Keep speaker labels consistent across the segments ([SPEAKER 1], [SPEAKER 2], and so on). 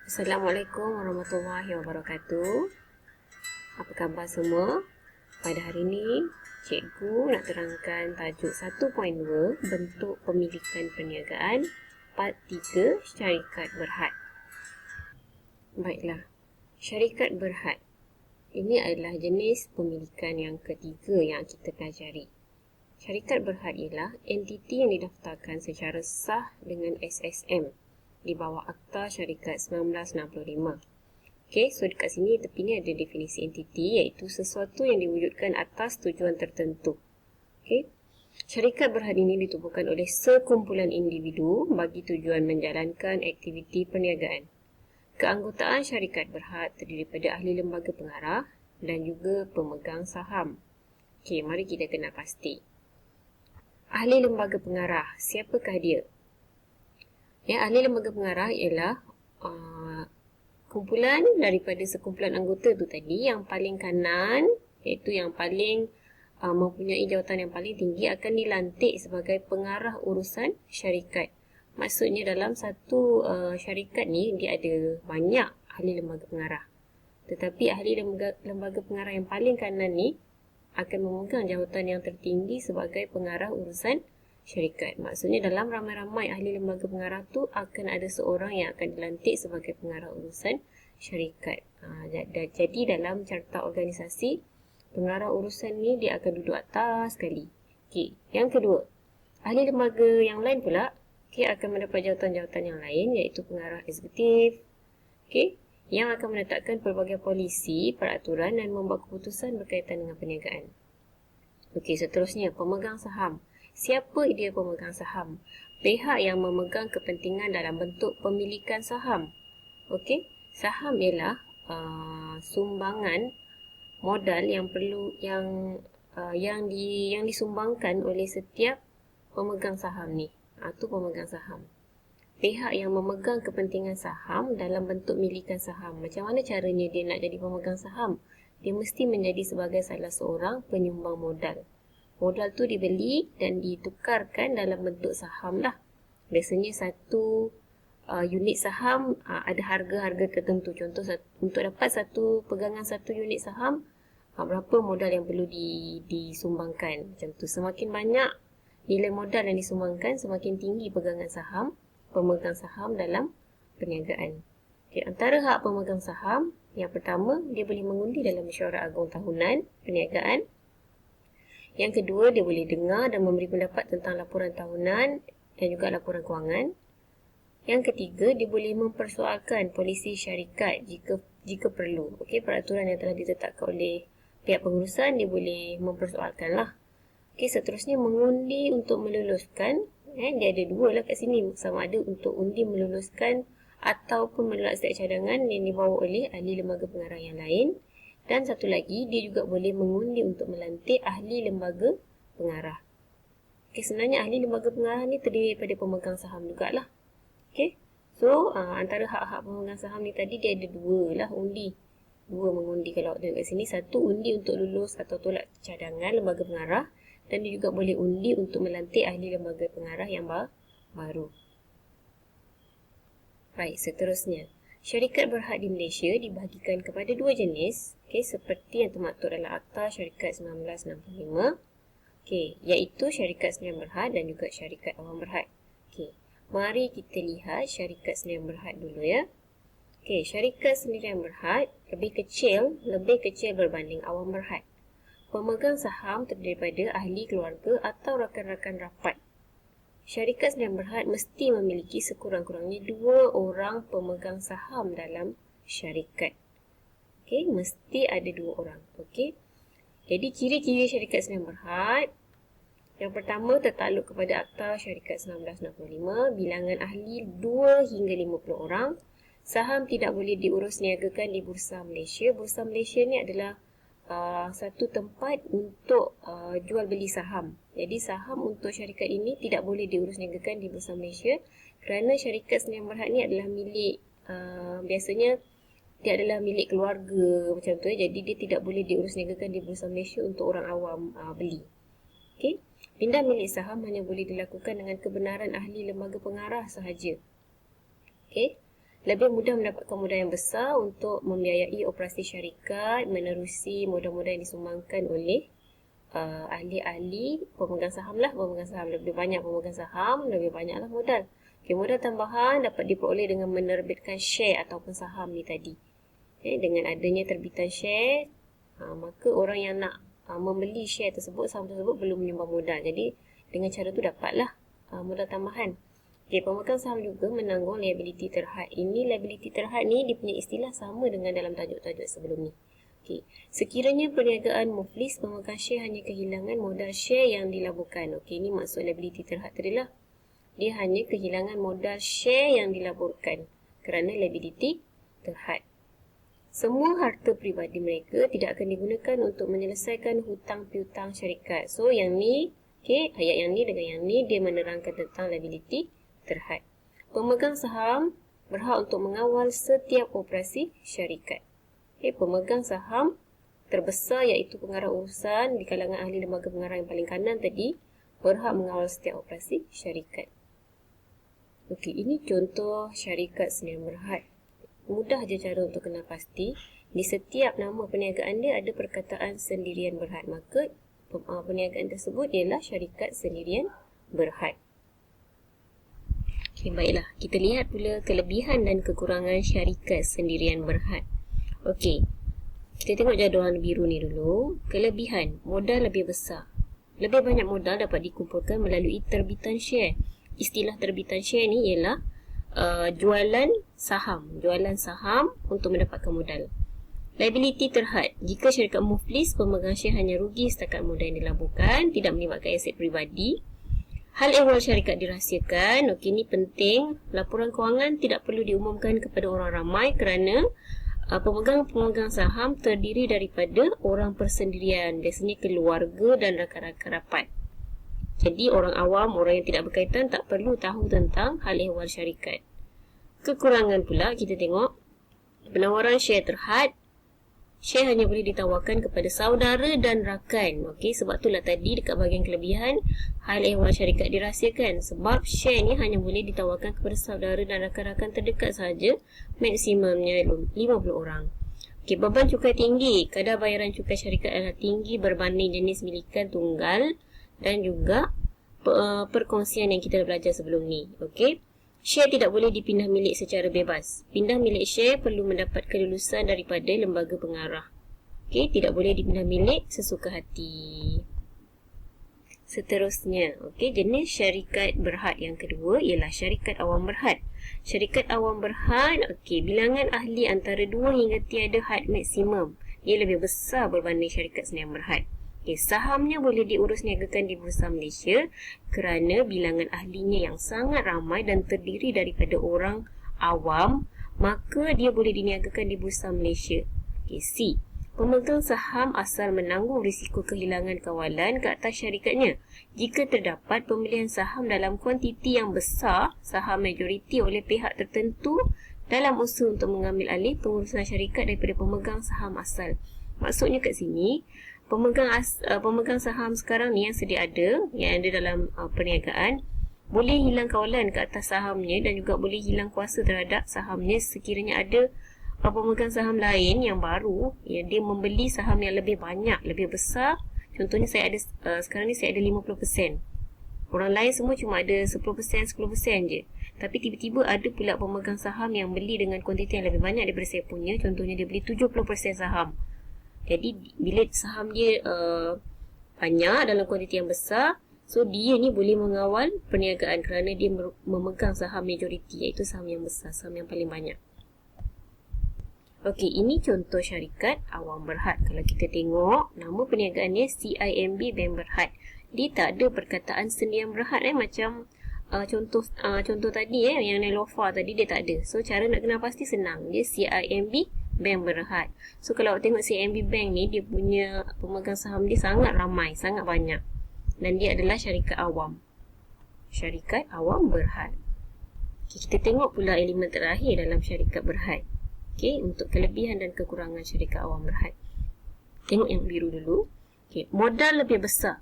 [SPEAKER 1] Assalamualaikum warahmatullahi wabarakatuh. Apa khabar semua? Pada hari ini, cikgu nak terangkan tajuk 1.2 bentuk pemilikan perniagaan part 3 syarikat berhad. Baiklah, syarikat berhad ini adalah jenis pemilikan yang ketiga yang kita pelajari. Syarikat berhad ialah entiti yang didaftarkan secara sah dengan SSM di bawah Akta Syarikat 1965. Okey, so dekat sini tepi ni ada definisi entiti, iaitu sesuatu yang diwujudkan atas tujuan tertentu. Okey, syarikat berhad ini ditubuhkan oleh sekumpulan individu bagi tujuan menjalankan aktiviti perniagaan. Keanggotaan syarikat berhad terdiri daripada ahli lembaga pengarah dan juga pemegang saham. Okey, mari kita kenal pasti. Ahli lembaga pengarah, siapakah dia? Ya, ahli lembaga pengarah ialah kumpulan daripada sekumpulan anggota tu tadi. Yang paling kanan, iaitu yang paling mempunyai jawatan yang paling tinggi, akan dilantik sebagai pengarah urusan syarikat. Maksudnya dalam satu syarikat ni, dia ada banyak ahli lembaga pengarah. Tetapi ahli lembaga pengarah yang paling kanan ni akan memegang jawatan yang tertinggi sebagai pengarah urusan syarikat. Maksudnya dalam ramai-ramai ahli lembaga pengarah tu akan ada seorang yang akan dilantik sebagai pengarah urusan syarikat. Jadi dalam carta organisasi, pengarah urusan ni dia akan duduk atas sekali. Okey, yang kedua, ahli lembaga yang lain pula akan mendapat jawatan-jawatan yang lain, iaitu pengarah eksekutif. Okey, yang akan menetapkan pelbagai polisi, peraturan dan membuat keputusan berkaitan dengan perniagaan. Okey, seterusnya pemegang saham. Siapa dia pemegang saham? Pihak yang memegang kepentingan dalam bentuk pemilikan saham. Okey, saham ialah sumbangan modal yang perlu yang disumbangkan oleh setiap pemegang saham ni. Itu pemegang saham. Pihak yang memegang kepentingan saham dalam bentuk milikan saham. Macam mana caranya dia nak jadi pemegang saham? Dia mesti menjadi sebagai salah seorang penyumbang modal. Modal tu dibeli dan ditukarkan dalam bentuk saham lah. Biasanya satu unit saham ada harga-harga tertentu. Contoh, untuk dapat satu pegangan satu unit saham, berapa modal yang perlu disumbangkan. Macam tu. Semakin banyak nilai modal yang disumbangkan, semakin tinggi pegangan saham, pemegang saham dalam perniagaan. Okay, antara hak pemegang saham, yang pertama, dia boleh mengundi dalam mesyuarat agung tahunan perniagaan. Yang kedua, dia boleh dengar dan memberi pendapat tentang laporan tahunan dan juga laporan kewangan. Yang ketiga, dia boleh mempersoalkan polisi syarikat jika perlu. Okey, peraturan yang telah ditetapkan oleh pihak pengurusan, dia boleh mempersoalkanlah. Okey, seterusnya mengundi untuk meluluskan. Dia ada dua lah kat sini. Sama ada untuk undi meluluskan ataupun menolak setiap cadangan yang dibawa oleh ahli lembaga pengarah yang lain. Dan satu lagi, dia juga boleh mengundi untuk melantik ahli lembaga pengarah. Okey, sebenarnya ahli lembaga pengarah ni terdiri daripada pemegang saham jugalah. Okey, so antara hak-hak pemegang saham ni tadi, dia ada dua lah undi. Dua mengundi kalau tengok kat sini. Satu undi untuk lulus atau tolak cadangan lembaga pengarah. Dan dia juga boleh undi untuk melantik ahli lembaga pengarah yang baru. Baik, seterusnya. Syarikat berhad di Malaysia dibahagikan kepada dua jenis, seperti yang termaktub dalam Akta Syarikat 1965, iaitu syarikat sendirian berhad dan juga syarikat awam berhad. Mari kita lihat syarikat sendirian berhad dulu ya. Syarikat sendirian berhad lebih kecil berbanding awam berhad. Pemegang saham terdiri daripada ahli keluarga atau rakan-rakan rapat. Syarikat sendirian berhad mesti memiliki sekurang-kurangnya 2 orang pemegang saham dalam syarikat. Mesti ada 2 orang. Jadi ciri-ciri syarikat sendirian berhad, yang pertama tertakluk kepada Akta Syarikat 1965, bilangan ahli 2 hingga 50 orang. Saham tidak boleh diurus niagakan di Bursa Malaysia. Bursa Malaysia ni adalah satu tempat untuk jual beli saham. Jadi saham untuk syarikat ini tidak boleh diurus niagakan di Bursa Malaysia kerana syarikat sendirian berhad ni adalah milik biasanya dia adalah milik keluarga macam tu ya. Jadi dia tidak boleh diurus niagakan di Bursa Malaysia untuk orang awam beli. Pindah milik saham hanya boleh dilakukan dengan kebenaran ahli lembaga pengarah sahaja. lebih mudah mendapatkan modal yang besar untuk membiayai operasi syarikat menerusi modal-modal yang disumbangkan oleh ahli-ahli pemegang saham lah. Pemegang saham lebih banyak pemegang saham, lebih banyaklah modal. Modal tambahan dapat diperoleh dengan menerbitkan share ataupun saham ni tadi. Dengan adanya terbitan share, maka orang yang nak membeli share tersebut, saham tersebut perlu menyumbang modal. Jadi dengan cara tu dapatlah modal tambahan. Pemegang saham juga menanggung liability terhad. Ini liability terhad ni dia punya istilah sama dengan dalam tajuk-tajuk sebelum ni. Sekiranya perniagaan muflis, pemegang share hanya kehilangan modal share yang dilaburkan. Ini maksud liability terhad tadi lah. Dia hanya kehilangan modal share yang dilaburkan kerana liability terhad. Semua harta peribadi mereka tidak akan digunakan untuk menyelesaikan hutang piutang syarikat. So yang ni, ayat yang ni dengan yang ni dia menerangkan tentang liability terhad. Pemegang saham berhak untuk mengawal setiap operasi syarikat. Pemegang saham terbesar iaitu pengarah urusan di kalangan ahli lembaga pengarah yang paling kanan tadi berhak mengawal setiap operasi syarikat. Ini contoh syarikat sendirian berhad. Mudah je cara untuk kenal pasti. Di setiap nama perniagaan dia ada perkataan sendirian berhad. Maka perniagaan tersebut ialah syarikat sendirian berhad. Baiklah. Kita lihat pula kelebihan dan kekurangan syarikat sendirian berhad. Kita tengok jadual warna biru ni dulu. Kelebihan, modal lebih besar. Lebih banyak modal dapat dikumpulkan melalui terbitan share. Istilah terbitan share ni ialah jualan saham untuk mendapatkan modal. Liability terhad, jika syarikat muflis, pemegang share hanya rugi setakat modal yang dilaburkan, tidak melibatkan aset peribadi. Hal ehwal syarikat dirahsiakan. Ini penting. Laporan kewangan tidak perlu diumumkan kepada orang ramai kerana pemegang saham terdiri daripada orang persendirian, biasanya keluarga dan rakan-rakan rapat. Jadi orang awam, orang yang tidak berkaitan tak perlu tahu tentang hal ehwal syarikat. Kekurangan pula kita tengok penawaran share terhad. Share hanya boleh ditawarkan kepada saudara dan rakan. Sebab itulah tadi dekat bahagian kelebihan hal ehwal syarikat dirahsiakan. Sebab share ni hanya boleh ditawarkan kepada saudara dan rakan-rakan terdekat sahaja, maksimumnya 50 orang. Beban cukai tinggi. Kadar bayaran cukai syarikat adalah tinggi berbanding jenis milikan tunggal dan juga perkongsian yang kita dah belajar sebelum ni. Share tidak boleh dipindah milik secara bebas. Pindah milik share perlu mendapat kelulusan daripada lembaga pengarah. Tidak boleh dipindah milik sesuka hati. Seterusnya, jenis syarikat berhad yang kedua ialah syarikat awam berhad. Syarikat awam berhad, bilangan ahli antara 2 hingga tiada had maksimum. Ia lebih besar berbanding syarikat sendirian berhad. Sahamnya boleh diurus niagakan di Bursa Malaysia kerana bilangan ahlinya yang sangat ramai dan terdiri daripada orang awam, maka dia boleh diniagakan di Bursa Malaysia. C. Pemegang saham asal menanggung risiko kehilangan kawalan ke atas syarikatnya jika terdapat pembelian saham dalam kuantiti yang besar, saham majoriti oleh pihak tertentu dalam usaha untuk mengambil alih pengurusan syarikat daripada pemegang saham asal. Maksudnya kat sini, pemegang saham sekarang ni yang sedia ada, yang ada dalam perniagaan, boleh hilang kawalan ke atas sahamnya dan juga boleh hilang kuasa terhadap sahamnya sekiranya ada pemegang saham lain yang baru, dia membeli saham yang lebih banyak, lebih besar. Contohnya sekarang ni saya ada 50%. Orang lain semua cuma ada 10% je. Tapi tiba-tiba ada pula pemegang saham yang beli dengan kuantiti yang lebih banyak daripada saya punya. Contohnya dia beli 70% saham. Jadi bila saham dia banyak dalam kuantiti yang besar, so dia ni boleh mengawal perniagaan kerana dia memegang saham majoriti, iaitu saham yang besar, saham yang paling banyak. Ini contoh syarikat awam berhad. Kalau kita tengok nama perniagaannya CIMB Bank Berhad, dia tak ada perkataan sendirian berhad macam contoh tadi yang Nelofa tadi, dia tak ada. So cara nak kenal pasti senang, dia CIMB Bank Berhad. So kalau awak tengok CIMB Bank ni, dia punya pemegang saham dia sangat ramai, sangat banyak, dan dia adalah syarikat awam. Syarikat awam berhad. Kita tengok pula elemen terakhir dalam syarikat berhad. Untuk kelebihan dan kekurangan syarikat awam berhad. Tengok yang biru dulu. Modal lebih besar.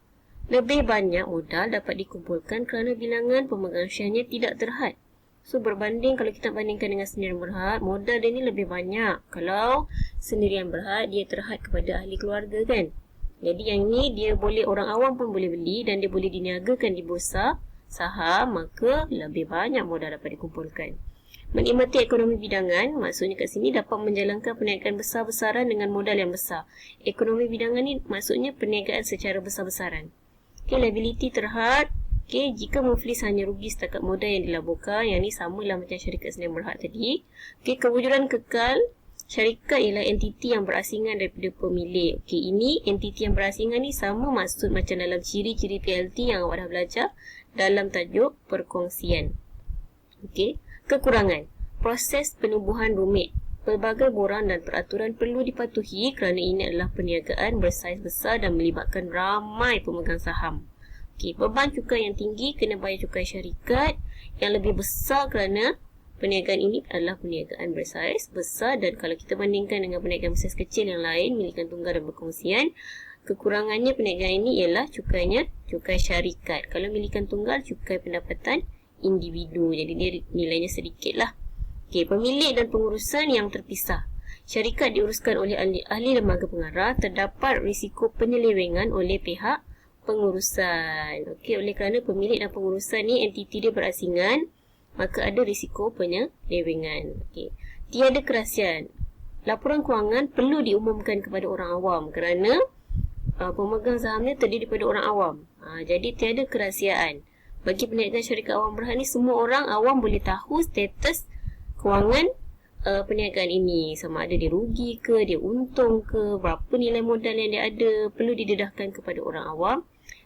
[SPEAKER 1] Lebih banyak modal dapat dikumpulkan kerana bilangan pemegang sharenya tidak terhad. So berbanding, kalau kita bandingkan dengan sendirian berhad, modal dia ni lebih banyak. Kalau sendirian berhad, dia terhad kepada ahli keluarga kan. Jadi yang ni dia boleh, orang awam pun boleh beli dan dia boleh diniagakan di bursa saham, maka lebih banyak modal dapat dikumpulkan. Menikmati ekonomi bidangan, maksudnya kat sini dapat menjalankan perniagaan besar-besaran dengan modal yang besar. Ekonomi bidangan ni maksudnya perniagaan secara besar-besaran. Okay, liability terhad. Okay, jika muflis hanya rugi setakat modal yang dilaburkan, yang ni samalah macam syarikat sendirian berhad tadi. Okay, kewujudan kekal. Syarikat ialah entiti yang berasingan daripada pemilik. Okay, ini entiti yang berasingan ni sama maksud macam dalam ciri-ciri PLT yang awak dah belajar dalam tajuk perkongsian. Okay, kekurangan. Proses penubuhan rumit. Pelbagai borang dan peraturan perlu dipatuhi kerana ini adalah perniagaan bersaiz besar dan melibatkan ramai pemegang saham. Okay, beban cukai yang tinggi, kena bayar cukai syarikat yang lebih besar kerana perniagaan ini adalah perniagaan bersaiz besar, dan kalau kita bandingkan dengan perniagaan bersaiz kecil yang lain, milikan tunggal dan berkongsian, kekurangannya perniagaan ini ialah cukainya cukai syarikat. Kalau milikan tunggal, cukai pendapatan individu, jadi dia nilainya sedikit lah. Okay, pemilik dan pengurusan yang terpisah. Syarikat diuruskan oleh ahli lembaga pengarah, terdapat risiko penyelewengan oleh pihak pengurusan. Okey, oleh kerana pemilik dan pengurusan ni entiti dia berasingan, maka ada risiko penyelewengan. Okey. Tiada kerahsiaan. Laporan kewangan perlu diumumkan kepada orang awam kerana pemegang sahamnya terdiri daripada orang awam. Jadi tiada kerahsiaan. Bagi perniagaan syarikat awam berhad ni, semua orang awam boleh tahu status kewangan perniagaan ini, sama ada dia rugi ke, dia untung ke, berapa nilai modal yang dia ada, perlu didedahkan kepada orang awam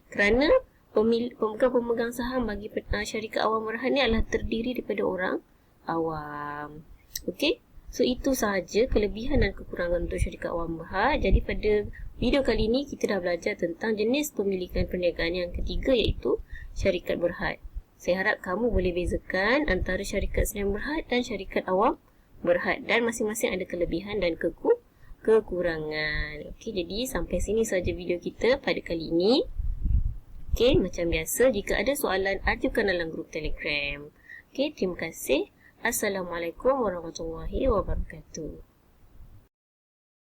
[SPEAKER 1] kerana pemegang saham bagi syarikat awam berhad ni adalah terdiri daripada orang awam. Okey, so itu sahaja kelebihan dan kekurangan untuk syarikat awam berhad. Jadi pada video kali ini kita dah belajar tentang jenis pemilikan perniagaan yang ketiga, iaitu syarikat berhad. Saya harap kamu boleh bezakan antara syarikat sendirian berhad dan syarikat awam berhad, dan masing-masing ada kelebihan dan kekurangan. Okey, jadi sampai sini saja video kita pada kali ini. Okey, macam biasa, jika ada soalan, ajukan dalam grup Telegram. Okey, terima kasih. Assalamualaikum warahmatullahi wabarakatuh.